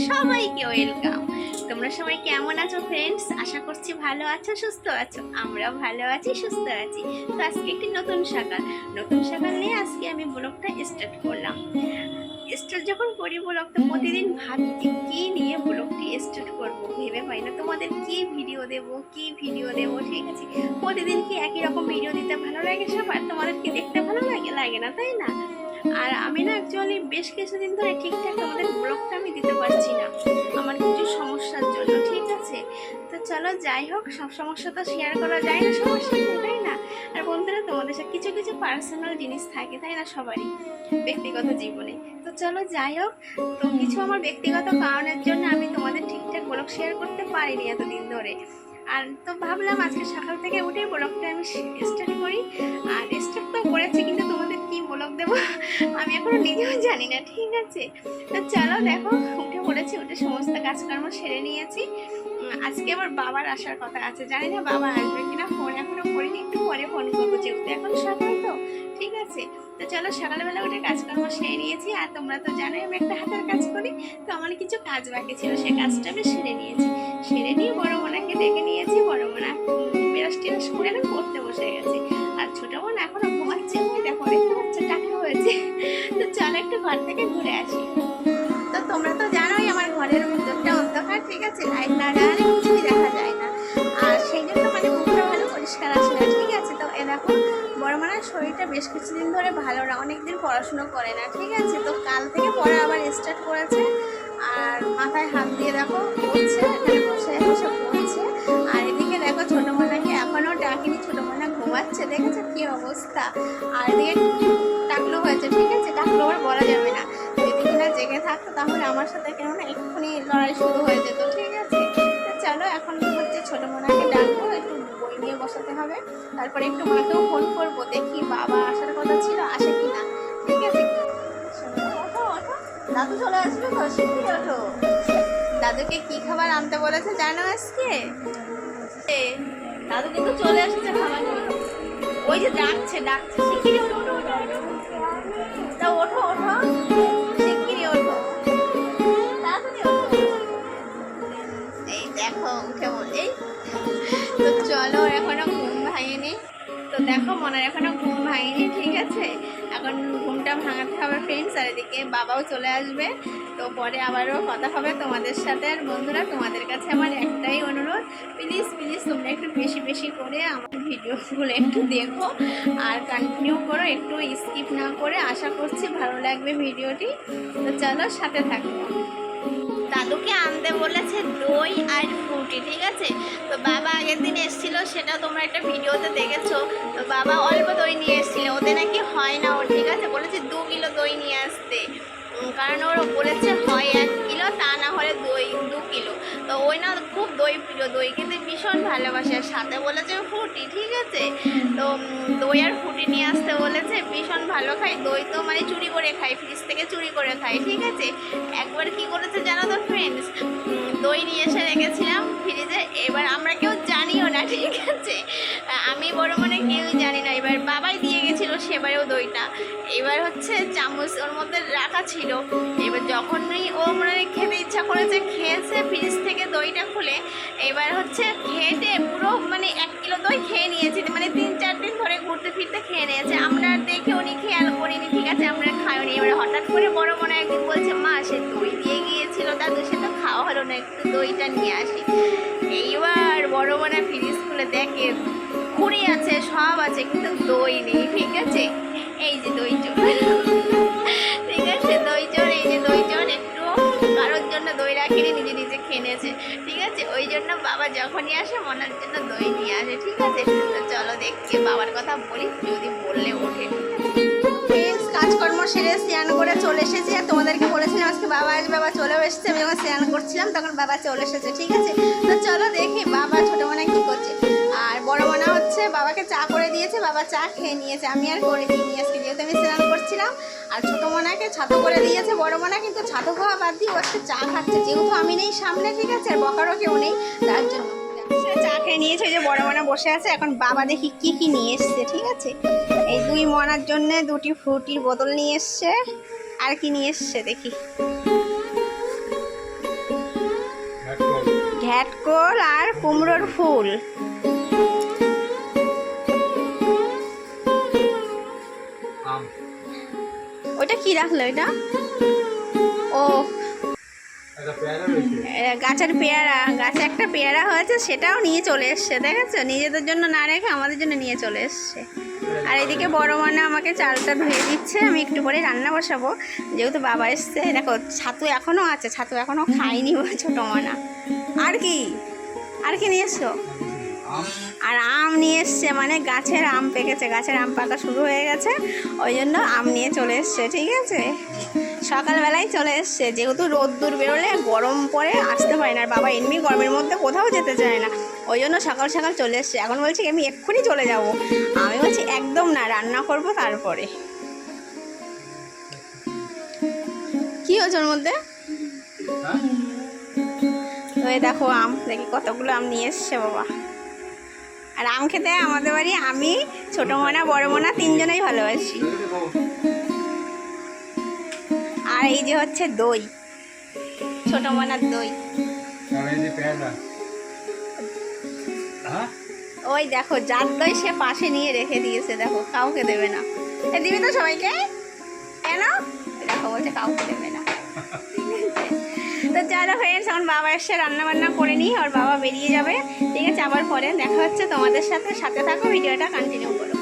সবাইকে ওয়েলকাম। তোমরা সবাই কেমন আছো ফ্রেন্ডস? আশা করছি ভালো আছো, সুস্থ আছো। আমরাও ভালো আছি, সুস্থ আছি। তো আজকে একটি নতুন সকাল নিয়ে আজকে আমি ব্লগটা স্টার্ট করলাম। স্টার্ট যখন করি ব্লগটা, প্রতিদিন ভাবছি কি নিয়ে ব্লগটি স্টার্ট করবো, ভেবে পাই না তোমাদের কি ভিডিও দেবো ঠিক আছে। প্রতিদিন কি একই রকম ভিডিও দিতে ভালো লাগে সবার? তোমাদের কি দেখতে ভালো লাগে? লাগে না, তাই না? আর আমি না অ্যাকচুয়ালি বেশ কিছুদিন ধরে ঠিকঠাক তোমাদের ব্লগটা আমি দিতে পারছি না, আমার কিছু সমস্যার জন্য, ঠিক আছে। তো চলো যাই হোক, সব সমস্যা তো শেয়ার করা যায় না সবার সাথে, তাই না? আর বন্ধুরা, তোমাদের সাথে কিছু কিছু পার্সোনাল জিনিস থাকে, তাই না, সবারই ব্যক্তিগত জীবনে। তো চলো যাই হোক, তো কিছু আমার ব্যক্তিগত কারণের জন্য আমি তোমাদের ঠিকঠাক ব্লগ শেয়ার করতে পারিনি এতদিন ধরে। আর তো ভাবলাম আজকে সকাল থেকে উঠে ব্লগটা আমি স্টার্ট করি। আর স্টার্ট তো করেছি, কিন্তু তোমাদের কি ব্লগ দেবো আমি এখনো নিজেও জানি না, ঠিক আছে। তো চলো দেখো, উঠে পড়েছি, উঠে সমস্ত কাজকর্ম সেরে নিয়েছি। আজকে আমার বাবার আসার কথা আছে, জানি না বাবা আসবে কিনা, ফোন এখনো করিনি, একটু পরে ফোন করবো, যেহেতু এখন সকাল তো, ঠিক আছে। তো চলো, সকালবেলা উঠে কাজকর্ম সেরে নিয়েছি। আর তোমরা তো জানোই আমি একটা হাতের কাজ করি, তো আমার কিছু কাজ বাকি ছিল, সেই কাজটা আমি সেরে নিয়েছি। সেরে নিয়ে বড় বোনাকে ডেকে নিয়েছি, বড় বোনা বিরাস টিরাস করে এখন পড়তে বসে গেছে। আর ছোট বোন এখনো ঘুমাচ্ছে, ওই দেখো দেখতে পাচ্ছে, টাকা হয়েছে। তো চলো একটু ঘর থেকে ঘুরে আসি। তো তোমরা তো জানোই আমার ঘরের ভিতরটা অন্ধকার, ঠিক আছে, লাইট না জ্বালালে কিছুই দেখা যায় না। আর সেই জন্য মানে মুখটা ভালো পরিষ্কার আসে না, ঠিক আছে। তো এ দেখো, বড় মানার শরীরটা বেশ কিছুদিন ধরে ভালো না, অনেকদিন পড়াশুনো করে না, ঠিক আছে। তো কাল থেকে পড়া আবার স্টার্ট করেছে। আর মাথায় হাত দিয়ে দেখো পড়ছে, এখানে বসে বসে পড়ছে। আর এদিকে দেখো ছোটো মানাকে এখনও ডাকিনি, ছোটো মানা ঘুমাচ্ছে, দেখেছো কি অবস্থা। আর এদিকে টাকলো হয়েছে, ঠিক আছে, টাকলো আবার বলা যাবে না, যদি কিনা জেগে থাকতো তাহলে আমার সাথে কেননা এক্ষুনি লড়াই শুরু হয়ে যেত, ঠিক আছে। তো চলো এখন হচ্ছে ছোটো মোনাকে ডাকবো, একটু বই নিয়ে বসাতে হবে, তারপরে একটু মাকেও ফোন করবো, দেখি বাবা আসার কথা ছিল, আসে কি না, ঠিক আছে। ওঠো ওঠো, দাদু চলে আসবে তো, শিগগিরই ওঠো। দাদুকে কি খাবার আনতে বলেছে জানো আজকে? দাদু কিন্তু চলে এসেছে খাবার নিয়ে, ওই যে ডাকছে শিগগিরই ওঠো ওঠো ওঠো ওঠো, তা ওঠো ওঠো, শিগগিরই ওঠো, তাড়াতাড়ি ওঠো। এই দেখো উঠে বলেই, তো চলো, এখনো ঘুম ভাঙেনি। তো দেখো মনের এখনো ঘুম ভাঙেনি, ঠিক আছে, এখন ঘুমটা ভাঙাতে হবে ফ্রেন্ডস। আর এদিকে বাবাও চলে আসবে, তো পরে আবারও কথা হবে তোমাদের সাথে। আর বন্ধুরা, তোমাদের কাছে আমার একটাই অনুরোধ, প্লিজ প্লিজ তোমরা একটু বেশি বেশি করে আমার ভিডিওগুলো একটু দেখো আর কন্টিনিউ করো, একটু স্কিপ না করে। আশা করছি ভালো লাগবে ভিডিওটি। তো চলো, সাথে থাকো। দাদুকে আনতে বলেছে দই আর ফ্রুটি, ঠিক আছে। তো বাবা আগের দিন এসেছিল, সেটা তোমরা একটা ভিডিওতে দেখেছো। তো বাবা অল্প দই নিয়ে এসেছিল, ওতে নাকি হয় না, ও ঠিক আছে বলেছে 2 কিলো দই নিয়ে আসতে, কারণ ওর বলেছে হয় 1 কিলো, তা না হলে দই 2 কিলো। তো ওই না খুব দই প্রিয়, দই কিন্তু ভীষণ ভালোবাসে। আর সাথে বলেছে ফ্রুটি, ঠিক আছে। তো দই আর ফ্রুটি নিয়ে আসতে বলেছে, ভীষণ ভালো খাই দই, তো মানে চুরি করে খাই, ফ্রিজ থেকে চুরি করে খাই, ঠিক আছে। একবার কি করেছে জানো তো ফ্রেন্ডস, দই নিয়ে এসে রেখেছিলাম ফ্রিজে, এবার আমরা কেউ জানিও না, ঠিক আছে, আমি বড় মানে কেউই জানি না। এবার বাবাই দিয়ে গেছিলো সেবারেও দইটা, এবার হচ্ছে চামচ ওর মধ্যে রাখা ছিল। এবার যখনই ও মানে খেতে ইচ্ছা করেছে, খেয়েছে ফ্রিজ থেকে দইটা খুলে, এবার হচ্ছে খেতে পুরো মানে 1 কিলো দই খেয়ে নিয়েছে, মানে 3-4 দিন ধরে ঘুরতে ফিরতে খেয়ে নিয়েছে। আমরা দেখে উনি খেয়াল করিনি, ঠিক আছে, আমরা খাইনি। এবার হঠাৎ করে বড় মনে একদিন বলছে, মা সে দই দিয়ে গিয়েছিল দাদু, সে তো খাওয়া হলো না, একটু দইটা নিয়ে আসি। এইবার বড় মনে ফ্রিজ খুলে দেখে খুঁড়ি আছে, সব আছে, কিন্তু দই নেই, ঠিক আছে। এই যে দই চোর, ঠিক আছে, দই চোর, এই যে দই চোর, একটু কারোর জন্য দই রাখিনি, নিজে নিজে খেয়ে নিয়েছে, ঠিক আছে। ওই জন্য বাবা যখনই আসে মনের জন্য দই নিয়ে আসে, ঠিক আছে। তো চলো দেখি বাবার কথা বলি, যদি বললে ওঠে। কাজকর্ম সেরে স্নান করে চলে এসেছি, আর তোমাদেরকে বলেছিলাম আজকে বাবা আসবে, বাবা চলেও এসেছে। আমি যখন স্নান করছিলাম তখন বাবা চলে এসেছে, ঠিক আছে। তো চলো দেখি বাবা ছোটো মনে কী করছে। আর বড় মনে হচ্ছে বাবাকে চা করে দিয়েছে, বাবা চা খেয়ে নিয়েছে, আমি আর করে দিইনি আজকে, যেহেতু আমি স্নান করছিলাম। আর ছোটো মোনাকে ছাতু করে দিয়েছে, বড় মোনা কিন্তু ছাতু খাওয়া বাদ দিয়ে ও একটা চা খাচ্ছে, যেহেতু আমি নেই সামনে, ঠিক আছে, আর বকারও কেউ নেই, তার জন্য চা খেয়ে নিয়েছে। ওই যে বড় মনা বসে আছে, এখন বাবা দেখি কি কি নিয়ে এসছে, ঠিক আছে। এই 2 মনার জন্য 2টি ফ্রুটির বোতল নিয়ে এসছে, আর কি নিয়ে এসছে দেখি। ঘ্যাটকোল আর কুমড়োর ফুল। ওটা কি রাখলো এটা? ও গাছের পেয়ারা, গাছে একটা পেয়ারা হয়েছে, সেটাও নিয়ে চলে এসছে, দেখেছো? নিজেদের জন্য না রেখে আমাদের জন্য নিয়ে চলে এসছে। আর এদিকে বড় মানে আমাকে চালটা ধুয়ে দিচ্ছে, আমি একটু পরে রান্না বসাবো, যেহেতু বাবা এসছে। দেখো ছাতু এখনও আছে, ছাতু এখনও খাইনি ছোটো মানা। আর কি নিয়ে এসছো? আর আম নিয়ে এসছে, মানে গাছের আম পেকেছে, গাছের আম পাকা শুরু হয়ে গেছে, ওই জন্য আম নিয়ে চলে এসছে। ঠিক আছে, সকালবেলায় চলে এসছে, যেহেতু রোদ্দুর বেরোলে গরম পরে আসতে পারে না, আর বাবা এমনি গরমের মধ্যে কোথাও যেতে চায় না, ওই জন্য সকাল সকাল চলে এসছে। এখন বলছি আমি এক্ষুনি চলে যাব, আমি বলছি একদম না, রান্না করব তারপরে। কি হয়েছে ওর মধ্যে? তো এই দেখো আম, দেখি কতগুলো আম নিয়ে এসছে বাবা। আর আম খেতে আমাদের বাড়ি আমি, ছোটো মোনা, বড় মোনা তিনজনেই ভালোবাসি। আর এই যে হচ্ছে দই, ছোটো মোনার দই। ওই দেখো যার দই সে পাশে নিয়ে রেখে দিয়েছে, দেখো কাউকে দেবে না। দিবি তো সবাইকে? কেন? দেখো বলছে কাউকে দেবে না। তো চলো ফ্রেন্ডস, এখন বাবা এসে রান্না বান্না করে নিই, আর বাবা বেরিয়ে যাবে। ঠিক আছে, আবার পরে দেখা হচ্ছে তোমাদের সাথে। সাথে থাকো, ভিডিওটা কন্টিনিউ করো।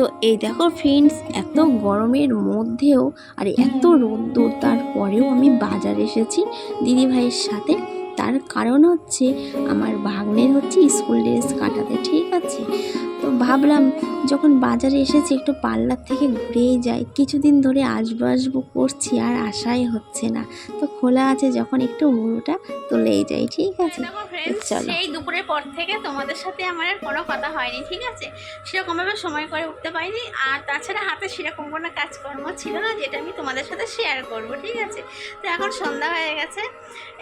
তো এই দেখো ফ্রেন্ডস, এত গরমের মধ্যেও আর এত রোদ্দুর, তারপরেও আমি বাজার এসেছি দিদিভাইয়ের সাথে। তার কারণ হচ্ছে আমার ভাগ্নের হচ্ছে স্কুল ড্রেস কাটাতে। ঠিক আছে, তো ভাবলাম যখন বাজারে এসেছি একটু পার্লার থেকে ঘুরেই যাই, কিছুদিন ধরে আসবো করছি আর আশাই হচ্ছে না। তো খোলা আছে যখন একটু মুড়োটা তুলেই যাই। ঠিক আছে, চলো। সেই দুপুরের পর থেকে তোমাদের সাথে আমার আর কোনো কথা হয়নি। ঠিক আছে, সেরকমভাবে সময় করে উঠতে পারিনি, আর তাছাড়া হাতে সেরকম কোনো কাজকর্ম ছিল না যেটা আমি তোমাদের সাথে শেয়ার করব। ঠিক আছে, তো এখন সন্ধ্যা হয়ে গেছে।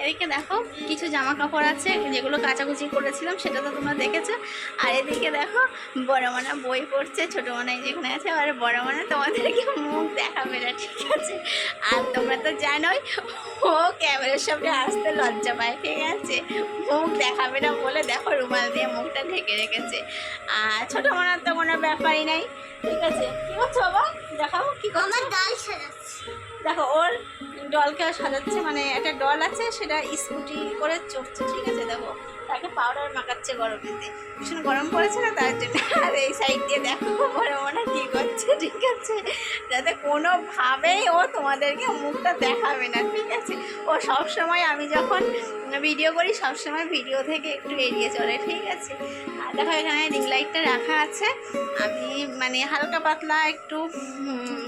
এদিকে দেখো কিছু জামা কাপড় আছে যেগুলো কাচাকুচি করেছিলাম, সেটা তো তোমরা দেখেছো। আর এদিকে দেখো বড় মানা বই পড়ছে, ছোটো মানাই যেখানে আছে, আর বড় মানা তোমাদেরকে মুখ দেখাবে না। ঠিক আছে, আর তোমরা তো জানোই ও ক্যামেরার সামনে আসতে লজ্জা পায়। ঠিক আছে, মুখ দেখাবে না বলে দেখো রুমাল দিয়ে মুখটা ঢেকে রেখেছে। আর ছোটো মানার তো কোনো ব্যাপারই নাই। ঠিক আছে, কি করছো বাবা? দেখাও কি করছো। আমার ডাল সাজাচ্ছি, দেখো ওর ডলকে সাজাচ্ছে, মানে একটা ডল আছে সেটা স্কুটি করে চড়ছে। ঠিক আছে, দেখো তাকে পাউডার মাখাচ্ছে গরমেতে, ভীষণ গরম পড়েছে না তার জন্য। আর এই সাইড দিয়ে দেখো বড় মনে কী করছে। ঠিক আছে, যাতে কোনোভাবেই ও তোমাদেরকে মুখটা দেখাবে না। ঠিক আছে, ও সবসময় আমি যখন ভিডিও করি সবসময় ভিডিও থেকে একটু এড়িয়ে চলে। ঠিক আছে, আর দেখো এখানে রিং লাইটটা রাখা আছে। আমি মানে হালকা পাতলা একটু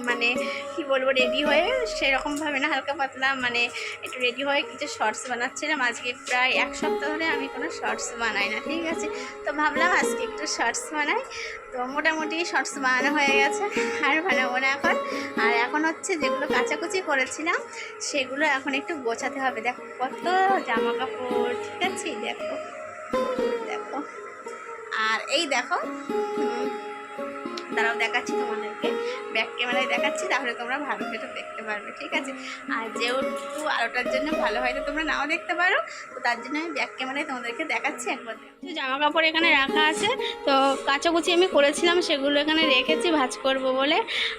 মানে কি বলবো রেডি হয়ে, সেরকমভাবে না, হালকা পাতলা মানে একটু রেডি হয়ে কিছু শর্টস বানাচ্ছিলাম। আজকে প্রায় এক সপ্তাহ ধরে আমি কোনো শর্টস বানাই না। ঠিক আছে, তো ভাবলাম আজকে একটু শর্টস বানাই। তো মোটামুটি শর্টস বানানো হয়ে গেছে, আর বানাবো না এখন। আর এখন হচ্ছে যেগুলো কাচাকুচি করেছিলাম সেগুলো এখন একটু গোছাতে হবে। দেখো কত জামা কাপড়। ঠিক আছে, দেখো দেখো, আর এই দেখো দাঁড়াও দেখাচ্ছি তোমাদেরকে, ব্যাক ক্যামেরায় দেখাচ্ছি, তাহলে তোমরা ভালো করে দেখতে পারবে। ঠিক আছে, আর যেহেতু আলোটার জন্য ভালো হয়তো তোমরা নাও দেখতে পারো, তো তার জন্য আমি ব্যাক ক্যামেরায় তোমাদেরকে দেখাচ্ছি একবার। জামা কাপড় এখানে রাখা আছে, তো কাচাকুচি আমি করেছিলাম সেগুলো এখানে রেখেছি ভাঁজ করব বলে।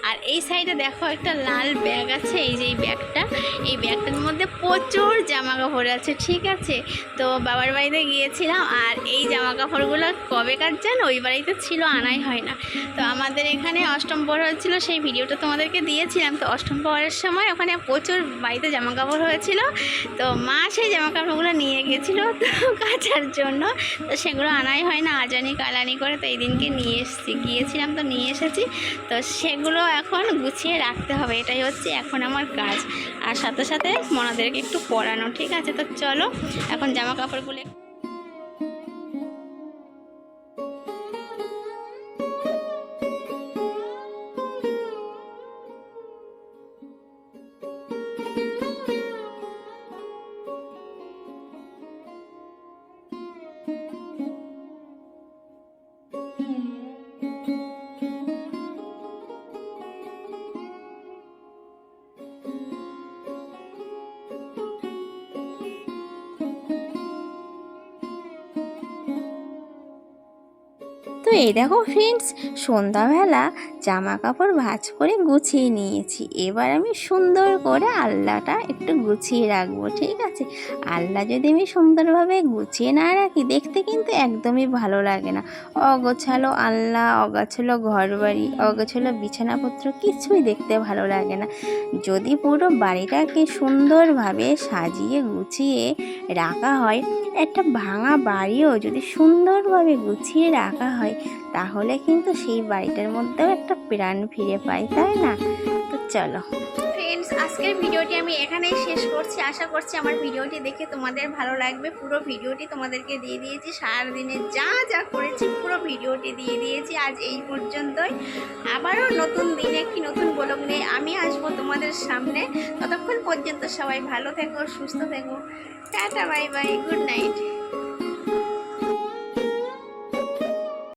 আর এই সাইডে দেখো একটা লাল ব্যাগ আছে, এই যে এই ব্যাগটা, এই ব্যাগটার মধ্যে প্রচুর জামা কাপড় আছে। ঠিক আছে, তো বাবার বাড়িতে গিয়েছিলাম, আর এই জামা কাপড়গুলো কবেকার যেন ওই বাড়িতে ছিল, আনাই হয় না। তো আমাদের এখানে অষ্টম প্রহর হচ্ছিল, সেই ভিডিওটা তোমাদেরকে দিয়েছিলাম। তো অষ্টম প্রহরের সময় ওখানে প্রচুর বাড়িতে জামা কাপড় হয়েছিল, তো মা সেই জামা কাপড়গুলো নিয়ে গেছিলো কাচার জন্য, তো সেগুলো আনাই হয় না, আজানি কালানি করে। তো এই দিনকে গিয়েছিলাম, তো নিয়ে এসেছি। তো সেগুলো এখন গুছিয়ে রাখতে হবে, এটাই হচ্ছে এখন আমার কাজ, আর সাথে সাথে মনাদেরকে একটু পরানো। ঠিক আছে, তো চলো এখন জামা কাপড়গুলো এই দেখো ফ্রেন্ডস, সন্ধ্যাবেলা জামা কাপড় ভাঁজ করে গুছিয়ে নিয়েছি। এবার আমি সুন্দর করে আলনাটা একটু গুছিয়ে রাখবো, ঠিক আছে? আলনা যদি আমি সুন্দরভাবে গুছিয়ে না রাখি, দেখতে কিন্তু একদমই ভালো লাগে না। অগোছালো আলনা, অগোছালো ঘরবাড়ি, অগোছালো বিছানাপত্র কিছুই দেখতে ভালো লাগে না। যদি পুরো বাড়িটাকে সুন্দরভাবে সাজিয়ে গুছিয়ে রাখা হয়, একটা ভাঙা বাড়িও যদি সুন্দরভাবে গুছিয়ে রাখা হয়, তাহলে কিন্তু সেই বাড়িটার মধ্যেও একটা প্রাণ ফিরে পায়, তাই না? তো চলো ফ্রেন্ডস, আজকের ভিডিওটি আমি এখানেই শেষ করছি। আশা করছি আমার ভিডিওটি দেখে তোমাদের ভালো লাগবে। পুরো ভিডিওটি তোমাদেরকে দিয়ে দিয়েছি, সারাদিনে যা যা করেছি পুরো ভিডিওটি দিয়ে দিয়েছি। আজ এই পর্যন্তই। আবারও নতুন দিনে একটি নতুন ব্লগ নিয়ে আমি আসবো তোমাদের সামনে। ততক্ষণ পর্যন্ত সবাই ভালো থেকো, সুস্থ থেকো। Tata, bye bye, good night.